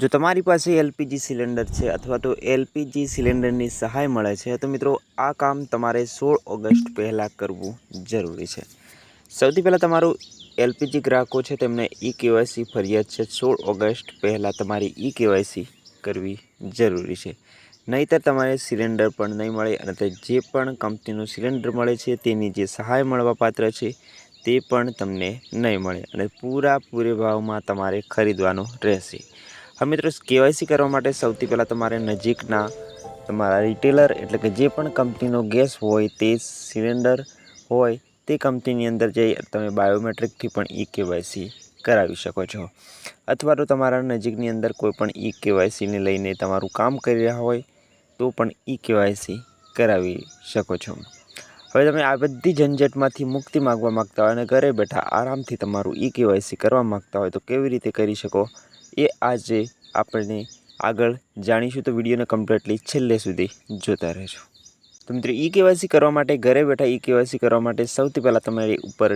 જો તમારી પાસે એલપીજી સિલિન્ડર છે અથવા તો એલપીજી સિલિન્ડરની સહાય મળે છે તો મિત્રો આ કામ તમારે 16 ઓગસ્ટ પહેલાં કરવું જરૂરી છે। સૌથી પહેલાં તમારું એલપીજી ગ્રાહકો છે તેમને ઈ કેવાયસી ફરિયાદ છે 16 ઓગસ્ટ પહેલાં તમારી ઈ કેવાયસી કરવી જરૂરી છે, નહીંતર તમારે સિલિન્ડર પણ નહીં મળે અને જે પણ કંપનીનું સિલિન્ડર મળે છે તેની જે સહાય મળવાપાત્ર છે તે પણ તમને નહીં મળે અને પૂરે ભાવમાં તમારે ખરીદવાનો રહેશે। હા મિત્રો, કેવાયસી કરવા માટે સૌથી પહેલાં તમારે નજીકના તમારા રિટેલર એટલે કે જે પણ કંપનીનો ગેસ હોય તે સિલિન્ડર હોય તે કંપનીની અંદર જઈ તમે બાયોમેટ્રિકથી પણ ઈ કેવાયસી કરાવી શકો છો, અથવા તો તમારા નજીકની અંદર કોઈ પણ ઈ કેવાયસીને લઈને તમારું કામ કરી રહ્યા હોય તો પણ ઈ કેવાયસી કરાવી શકો છો। હવે તમે આ બધી ઝંઝટમાંથી મુક્તિ માગવા માગતા હોય અને ઘરે બેઠા આરામથી તમારું ઈ કેવાયસી કરવા માગતા હોય તો કેવી રીતે કરી શકો એ આજે આપણે આગળ જાણીશું, તો વિડીયોને કમ્પ્લીટલી છેલ્લે સુધી જોતા રહેજો। તો મિત્રો, ઈ કેવાયસી કરવા માટે ઘરે બેઠા ઈ કેવાયસી કરવા માટે સૌથી પહેલાં તમારી ઉપર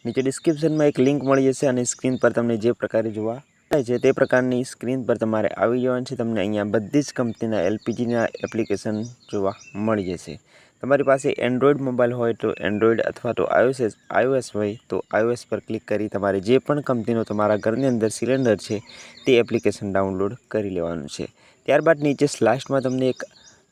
નીચે ડિસ્ક્રિપ્શનમાં એક લિંક મળી જશે અને સ્ક્રીન પર તમને જે પ્રકારે જોવા મળે છે તે પ્રકારની સ્ક્રીન પર તમારે આવી જવાનું છે। તમને અહીંયા બધી જ કંપનીના એલપીજીના એપ્લિકેશન જોવા મળી જશે। તમારી પાસે એન્ડ્રોઈડ મોબાઈલ હોય તો એન્ડ્રોઈડ અથવા તો આઈઓએસ હોય તો આઈઓએસ પર ક્લિક કરી તમારે જે પણ કંપનીનો તમારા ઘરની અંદર સિલિન્ડર છે તે એપ્લિકેશન ડાઉનલોડ કરી લેવાનું છે। ત્યારબાદ નીચે લાસ્ટમાં તમને એક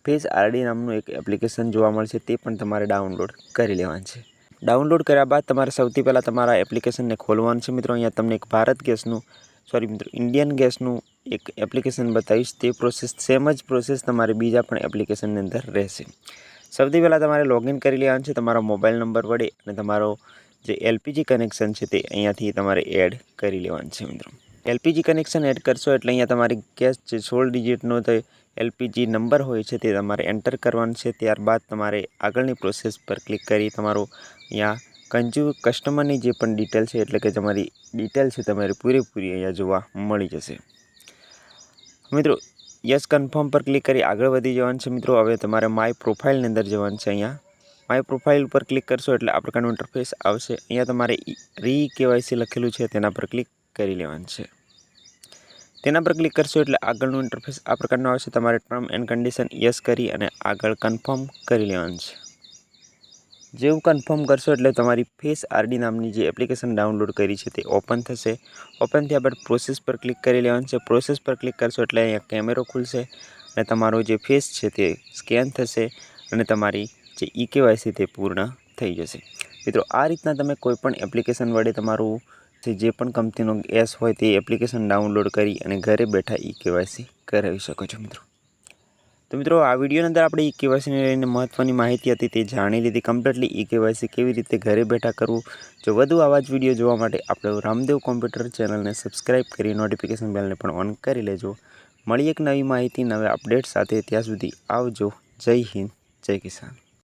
ફેસ આરડી નામનું એક એપ્લિકેશન જોવા મળશે, તે પણ તમારે ડાઉનલોડ કરી લેવાનું છે। ડાઉનલોડ કર્યા બાદ તમારે સૌથી પહેલાં તમારા એપ્લિકેશનને ખોલવાનું છે। મિત્રો, અહીંયા તમને એક ઇન્ડિયન ગેસનું એક એપ્લિકેશન બતાવીશ, તે પ્રોસેસ સેમ જ પ્રોસેસ તમારે બીજા પણ એપ્લિકેશનની અંદર રહેશે। સૌથી પહેલાં તમારે લોગિન કરી લેવાનું છે તમારા મોબાઈલ નંબર વડે અને તમારો જે એલપીજી કનેક્શન છે તે અહીંયાથી તમારે એડ કરી લેવાનું છે। મિત્રો, એલપીજી કનેક્શન એડ કરશો એટલે અહીંયા તમારી ગેસ જે 16 ડિજિટનો તે એલપીજી નંબર હોય છે તે તમારે એન્ટર કરવાનું છે। ત્યારબાદ તમારે આગળની પ્રોસેસ પર ક્લિક કરી તમારું અહીંયા કસ્ટમરની જે પણ ડિટેલ છે એટલે કે તમારી ડિટેલ છે તમારી પૂરેપૂરી અહીંયા જોવા મળી જશે। મિત્રો, યસ કન્ફર્મ પર ક્લિક કરી આગળ વધી જવાનું છે। મિત્રો, હવે તમારે માય પ્રોફાઇલની અંદર જવાનું છે। અહીંયા માય પ્રોફાઇલ ઉપર ક્લિક કરશો એટલે આ પ્રકારનું ઇન્ટરફેસ આવશે। અહીંયા તમારે રી કેવાયસી લખેલું છે તેના પર ક્લિક કરી લેવાનું છે। તેના પર ક્લિક કરશો એટલે આગળનું ઇન્ટરફેસ આ પ્રકારનું આવશે। તમારે ટર્મ એન્ડ કન્ડિશન યસ કરી અને આગળ કન્ફર્મ કરી લેવાનું છે। જેવું કન્ફર્મ કરશો એટલે તમારી ફેસ આરડી નામની જે એપ્લિકેશન ડાઉનલોડ કરી છે તે ઓપન થશે। ઓપન થયા બાદ પ્રોસેસ પર ક્લિક કરી લેવાનું છે। પ્રોસેસ પર ક્લિક કરશો એટલે અહીંયા કેમેરો ખુલશે અને તમારો જે ફેસ છે તે સ્કેન થશે અને તમારી જે ઈ કેવાયસી તે પૂર્ણ થઈ જશે। મિત્રો, આ રીતના તમે કોઈપણ એપ્લિકેશન વડે તમારું જે પણ કંપનીનો ગેસ હોય તે એપ્લિકેશન ડાઉનલોડ કરી અને ઘરે બેઠા ઈ કેવાયસી કરાવી શકો છો। મિત્રો, આ વિડીયોની અંદર આપણે ઈ કેવાયસીને લઈને મહત્ત્વની માહિતી હતી તે જાણી લીધી કમ્પ્લીટલી। ઈ કેવાયસી કેવી રીતે ઘરે બેઠા કરવું, જો વધુ આવા જ વિડીયો જોવા માટે આપણે રામદેવ કોમ્પ્યુટર ચેનલને સબસ્ક્રાઈબ કરી નોટિફિકેશન બેલને પણ ઓન કરી લેજો। મળી એક નવી માહિતી નવા અપડેટ સાથે, ત્યાં સુધી આવજો। જય હિન્દ, જય કિસાન।